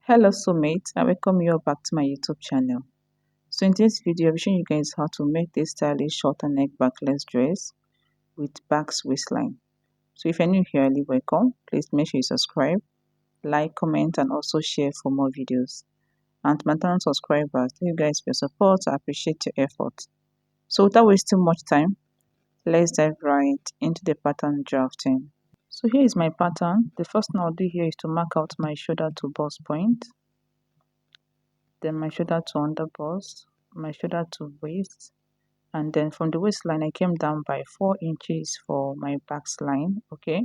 Hello soulmates, I welcome you all back to my YouTube channel. So in this video I'll be showing you guys how to make this stylish shorter neck backless dress with basque waistline. So if you're new here, welcome. Please make sure you subscribe, like, comment and also share for more videos. And to my channel subscribers, thank you guys for your support. I appreciate your effort. So without wasting much time, let's dive right into the pattern drafting. So here is my pattern. The first thing I'll do here is to mark out my shoulder to bust point, then my shoulder to under bust, my shoulder to waist, and then from the waistline I came down by 4 inches for my backline. Okay,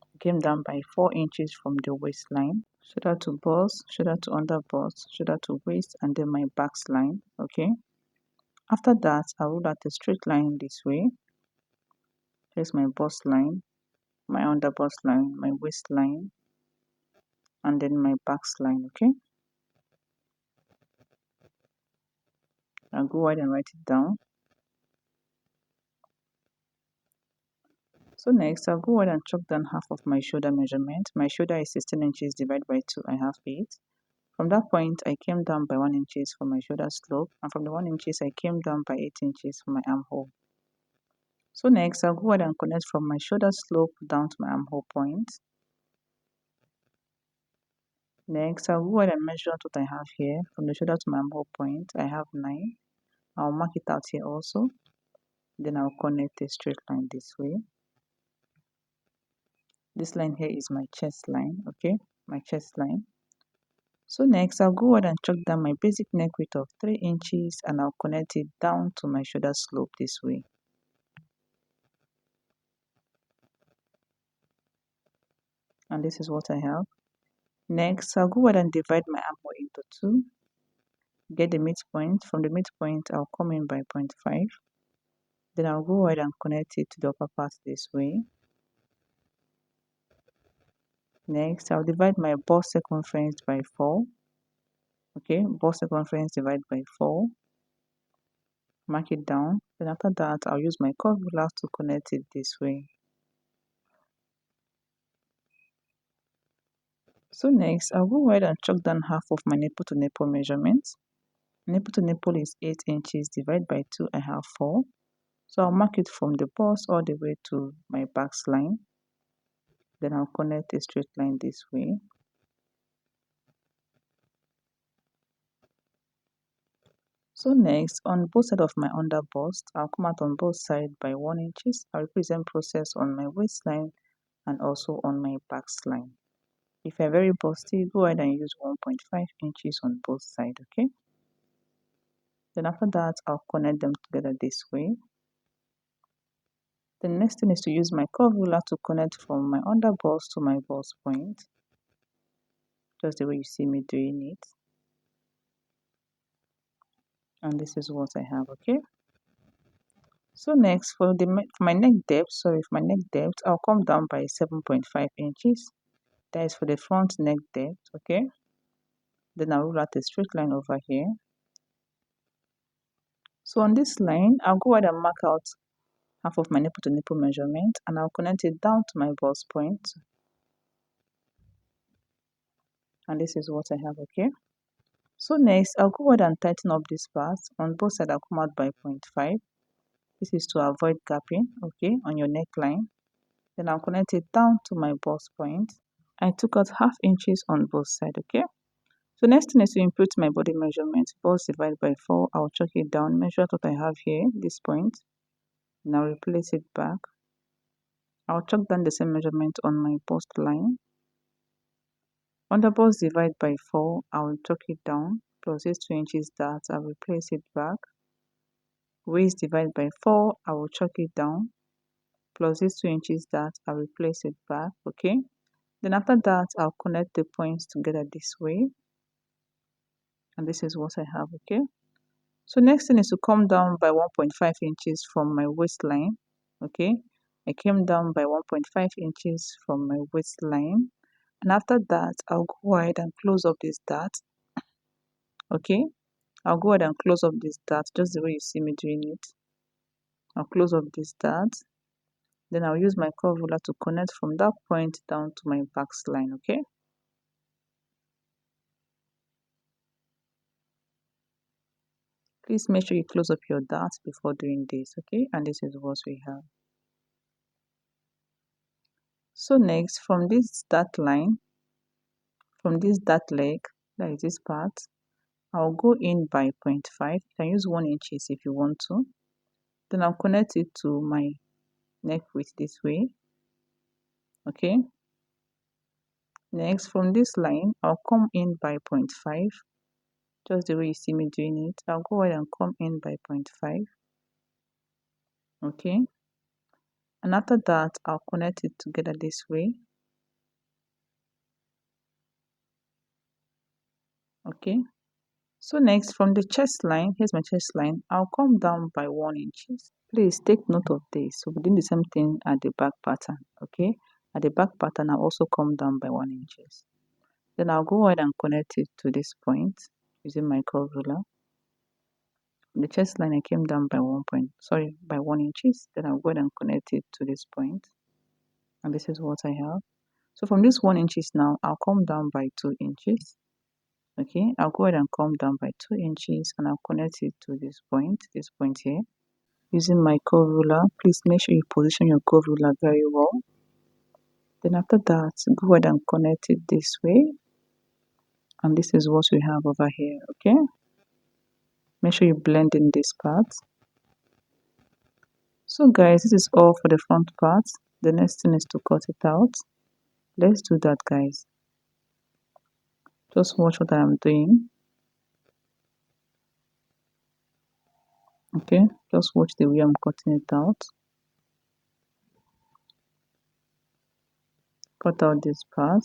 I came down by 4 inches from the waistline, shoulder to bust, shoulder to under bust, shoulder to waist, and then my backline. Okay, after that I roll out a straight line this way. Here's my bust line, my under bust line, my waistline, and then my backline. Okay, I'll go ahead and write it down. So next, I'll go ahead and chop down half of my shoulder measurement. My shoulder is 16 inches divided by 2, I have 8. From that point, I came down by 1 inches for my shoulder slope, and from the 1 inches, I came down by 8 inches for my armhole. So next, I'll go ahead and connect from my shoulder slope down to my armhole point. Next, I'll go ahead and measure out what I have here. From the shoulder to my armhole point, I have 9. I'll mark it out here also. Then I'll connect a straight line this way. This line here is my chest line, okay? My chest line. So next, I'll go ahead and chalk down my basic neck width of 3 inches and I'll connect it down to my shoulder slope this way. And this is what I have. Next, I'll go ahead and divide my armhole into 2. Get the midpoint. From the midpoint, I'll come in by 0.5. Then I'll go ahead and connect it to the upper part this way. Next, I'll divide my bust circumference by 4. Okay, bust circumference divided by 4. Mark it down. Then after that, I'll use my curve ruler to connect it this way. So next, I'll go ahead and chalk down half of my nipple to nipple measurement. Nipple to nipple is 8 inches divided by 2, I have 4. So I'll mark it from the bust all the way to my backline. Then I'll connect a straight line this way. So next, on both sides of my under bust, I'll come out on both sides by 1 inches. I'll represent process on my waistline and also on my backline. If you're very busty, go ahead and use 1.5 inches on both sides, okay? Then after that, I'll connect them together this way. The next thing is to use my curve ruler to connect from my under bust to my bust point. Just the way you see me doing it. And this is what I have, okay? So next, for my neck depth, I'll come down by 7.5 inches. That is for the front neck depth, okay? Then I'll roll out a straight line over here. So on this line, I'll go ahead and mark out half of my nipple to nipple measurement and I'll connect it down to my bust point. And this is what I have, okay? So next, I'll go ahead and tighten up this part. On both sides, I'll come out by 0.5. This is to avoid gapping, okay, on your neckline. Then I'll connect it down to my bust point. I took out half inches on both sides, okay? So next thing is to input my body measurement. Bust divided by 4. I'll chalk it down, measure what I have here, this point. Now replace it back. I'll chalk down the same measurement on my bust line. Under bust divided by 4, I'll chalk it down. Plus this 2 inches that I'll replace it back. Waist divided by 4, I will chalk it down. Plus this 2 inches that I'll replace it back, okay? Then after that, I'll connect the points together this way. And this is what I have, okay? So next thing is to come down by 1.5 inches from my waistline, okay? I came down by 1.5 inches from my waistline. And after that, I'll go ahead and close up this dart, okay? I'll go ahead and close up this dart just the way you see me doing it. I'll close up this dart. Then I'll use my curve ruler to connect from that point down to my backline, okay? Please make sure you close up your dart before doing this, okay? And this is what we have. So next, from this dart line, from this dart leg, that is this part, I'll go in by 0.5. You can use 1 inches if you want to. Then I'll connect it to my neck width this way, okay? Next, from this line, I'll come in by 0.5, just the way you see me doing it. I'll go ahead and come in by 0.5, okay? And after that, I'll connect it together this way, okay? So next, from the chest line, here's my chest line, I'll come down by 1 inches. Please take note of this. So we're doing the same thing at the back pattern, okay? At the back pattern, I'll also come down by 1 inches. Then I'll go ahead and connect it to this point using my curve ruler. The chest line, I came down by by 1 inches. Then I'll go ahead and connect it to this point, and this is what I have. So from this 1 inches now, I'll come down by 2 inches. Okay, I'll go ahead and come down by 2 inches, and I'll connect it to this point here, using my curve ruler. Please make sure you position your curve ruler very well. Then after that, go ahead and connect it this way, and this is what we have over here. Okay, make sure you blend in this part. So guys, this is all for the front part. The next thing is to cut it out. Let's do that, guys. Just watch what I am doing. Okay, just watch the way I'm cutting it out. Cut out this part,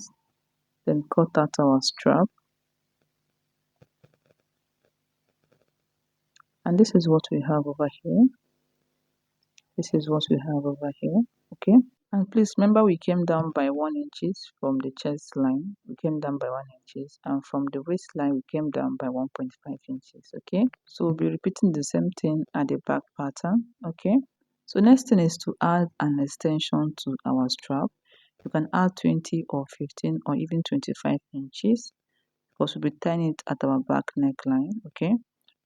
then cut out our strap. And this is what we have over here. This is what we have over here. Okay, and please remember we came down by 1 inches from the chest line. We came down by 1 inches, and from the waistline we came down by 1.5 inches. Okay, so we'll be repeating the same thing at the back pattern. Okay, so next thing is to add an extension to our strap. You can add 20 or 15 or even 25 inches, because we'll be tying it at our back neckline. Okay,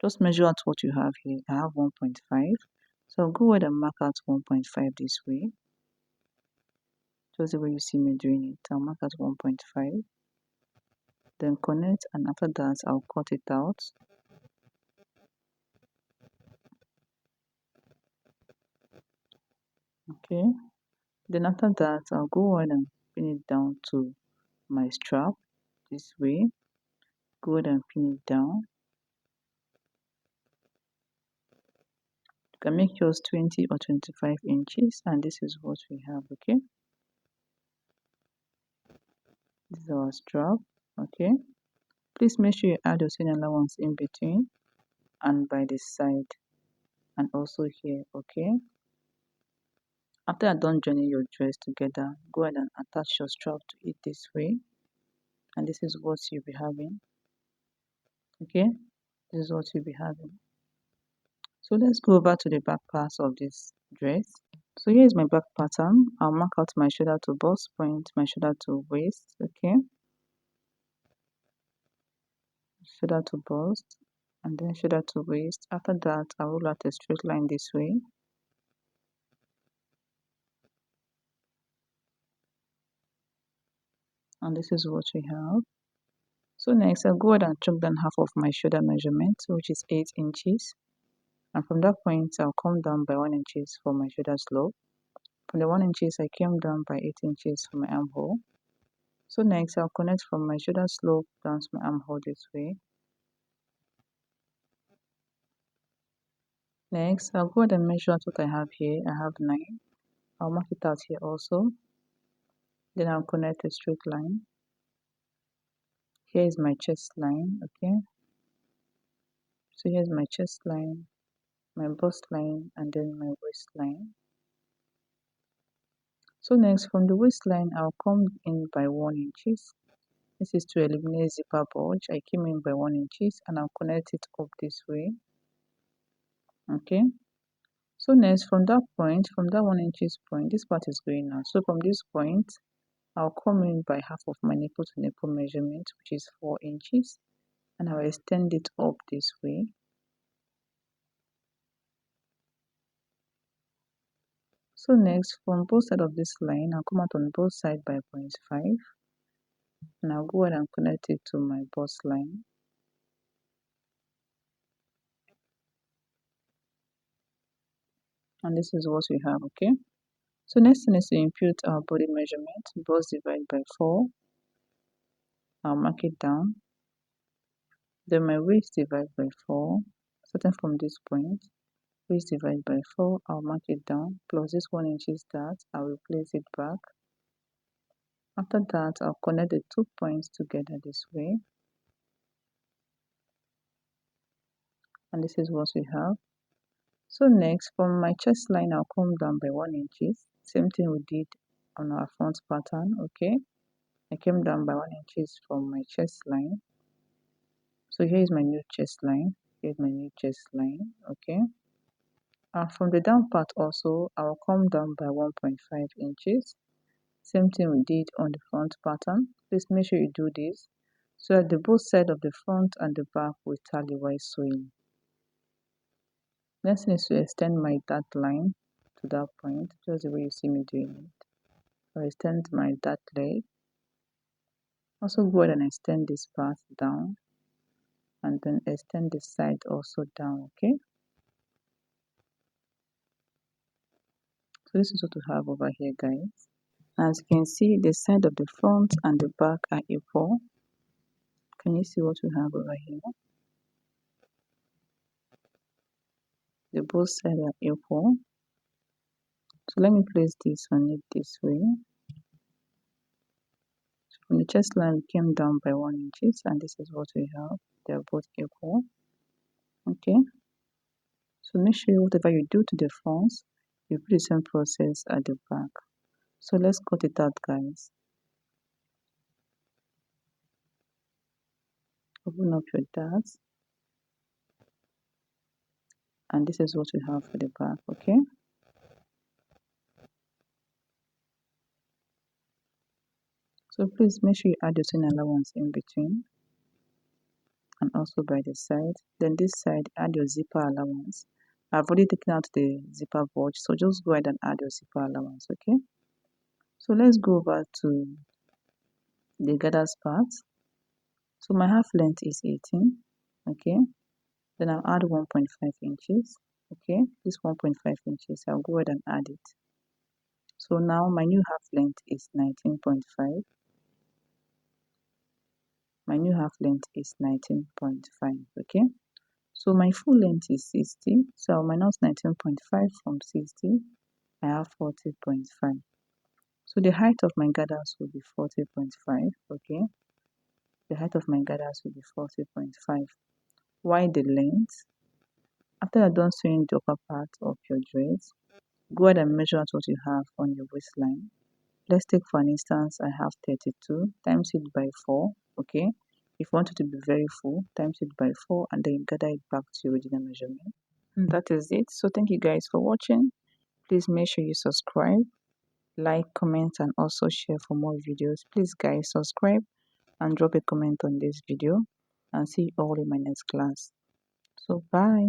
just measure out what you have here. I have 1.5, so I'll go ahead and mark out 1.5 this way, just the way you see me doing it. I'll mark out 1.5, then connect, and after that I'll cut it out. Okay, then after that I'll go ahead and pin it down to my strap this way. Go ahead and pin it down. You can make yours 20 or 25 inches, and this is what we have. Okay, this is our strap. Okay, please make sure you add your seam allowance in between and by the side, and also here. Okay, after you're done joining your dress together, go ahead and attach your strap to it this way, and this is what you'll be having. Okay, this is what you'll be having. So let's go over to the back part of this dress. So here is my back pattern. I'll mark out my shoulder to bust point, my shoulder to waist. Okay, shoulder to bust, and then shoulder to waist. After that, I'll roll out a straight line this way, and this is what we have. So next, I'll go ahead and chunk down half of my shoulder measurement, which is 8 inches. And from that point, I'll come down by 1 inches for my shoulder slope. From the 1 inches, I came down by 8 inches for my armhole. So next, I'll connect from my shoulder slope down to my armhole this way. Next, I'll go ahead and measure out what I have here. I have 9. I'll mark it out here also. Then I'll connect a straight line. Here is my chest line. Okay, so here's my chest line, my bust line, and then my waistline. So next, from the waistline, I'll come in by 1 inches. This is to eliminate zipper bulge. I came in by 1 inches, and I'll connect it up this way. Okay, so next, from that point, from that 1 inches point, this part is going out. So from this point, I'll come in by half of my nipple to nipple measurement, which is 4 inches, and I'll extend it up this way. So next, from both sides of this line, I'll come out on both sides by 0.5, and I'll go ahead and connect it to my bust line. And this is what we have, okay? So next thing is to impute our body measurement. Bust divided by 4. I'll mark it down. Then my waist divided by 4. Starting from this point, waist divided by 4, I'll mark it down. Plus this 1 inches that, I will place it back. After that, I'll connect the 2 points together this way. And this is what we have. So next, from my chest line, I'll come down by 1 inches. Same thing we did on our front pattern, okay? I came down by 1 inches from my chest line. So here is my new chest line. Here's my new chest line, okay? And from the down part also, I will come down by 1.5 inches. Same thing we did on the front pattern. Please make sure you do this so that the both sides of the front and the back will tally while sewing. Next thing is to extend my dart line to that point, just the way you see me doing it. I'll extend my dart leg. Also go ahead and extend this part down, and then extend this side also down, okay? So this is what we have over here, guys. As you can see, the side of the front and the back are equal. Can you see what we have over here? The both sides are equal. So let me place this on it this way. So from the chest line, we came down by 1 inches, and this is what we have. They are both equal. Okay. So make sure whatever you do to the front, you put the same process at the back. So let's cut it out, guys. Open up your darts, and this is what we have for the back, okay? So please make sure you add your seam allowance in between and also by the side. Then this side, add your zipper allowance. I've already taken out the zipper bulge, so just go ahead and add your zipper allowance, okay? So let's go over to the gathers part. So my half length is 18, okay? Then I'll add 1.5 inches, okay? This 1.5 inches, I'll go ahead and add it. So now my new half length is 19.5. My new half length is 19.5, okay? So my full length is 60, so I'll minus 19.5 from 60, I have 40.5. So the height of my gathers will be 40.5, okay? The height of my gathers will be 40.5. Why the length? After you're done sewing the upper part of your dress, go ahead and measure out what you have on your waistline. Let's take for an instance, I have 32, times it by 4, okay? If you want it to be very full, times it by 4, and then you gather it back to your original measurement. And that is it. So thank you guys for watching. Please make sure you subscribe, like, comment, and also share for more videos. Please guys, subscribe and drop a comment on this video, and see you all in my next class. So bye.